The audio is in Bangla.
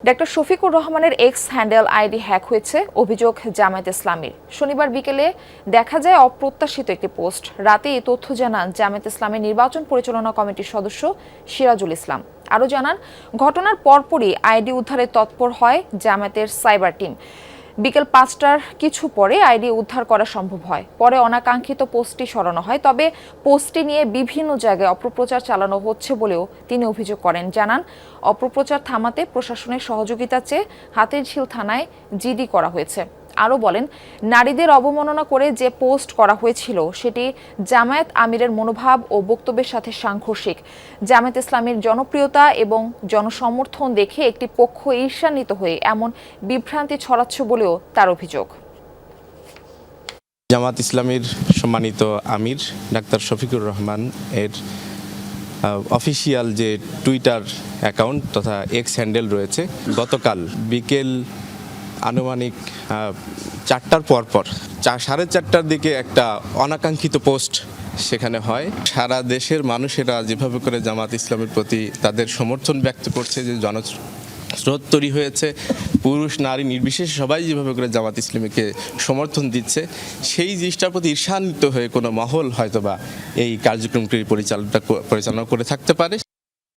ডক্টর শফিকুর রহমানের এক্স হ্যান্ডেল আইডি হ্যাক হয়েছে, অভিযোগ জামায়াত ইসলামীর। শনিবার বিকেলে দেখা যায় অপ্রত্যাশিত একটি পোস্ট। রাতে এই তথ্য জানান জামায়াত ইসলামের নির্বাচন পরিচালনা কমিটির সদস্য সিরাজুল ইসলাম। আরও জানান, ঘটনার পরপরই আইডি উদ্ধারে তৎপর হয় জামায়াতের সাইবার টিম। বিকেল ৫টার কিছু পরে আইডি উদ্ধার করা সম্ভব হয়। পরে অনাকাঙ্ক্ষিত পোস্টটি সরানো হয়, তবে পোস্টটি নিয়ে বিভিন্ন জায়গায় অপপ্রচার চালানো হচ্ছে বলেও তিনি অভিযোগ করেন। জানান, অপপ্রচার থামাতে প্রশাসনের সহযোগিতা চেয়ে হাতিরঝিল থানায় জিডি করা হয়েছে। আরও বলেন, নারীদের অবমাননা করে যে পোস্ট করা হয়েছিল সেটি জামায়াত আমিরের মনোভাব ও বক্তব্যের সাথে সাংঘর্ষিক। জামায়াত ইসলামের জনপ্রিয়তা এবং জনসমর্থন দেখে একটি পক্ষ ঈর্ষান্বিত হয়ে এমন বিভ্রান্তি ছড়াচ্ছে বলেও তার অভিযোগ। জামায়াত ইসলামীর সম্মানিত আমির ডাক্তার শফিকুর রহমান এর অফিসিয়াল যে টুইটার অ্যাকাউন্ট তথা এক্স হ্যান্ডেল রয়েছে, গতকাল বিকেল আনুমানিক ৪টার পরপর ৪:৩০টার দিকে একটা অনাকাঙ্ক্ষিত পোস্ট সেখানে হয়। সারা দেশের মানুষেরা যেভাবে করে জামায়াত ইসলামের প্রতি তাদের সমর্থন ব্যক্ত করছে, যে জনস্রোত তৈরি হয়েছে, পুরুষ নারী নির্বিশেষে সবাই যেভাবে করে জামায়াত ইসলামীকে সমর্থন দিচ্ছে, সেই জিনিসটার প্রতি ঈর্ষান্বিত হয়ে কোনো মহল হয়তোবা এই কার্যক্রমটি পরিচালনা করে থাকতে পারে।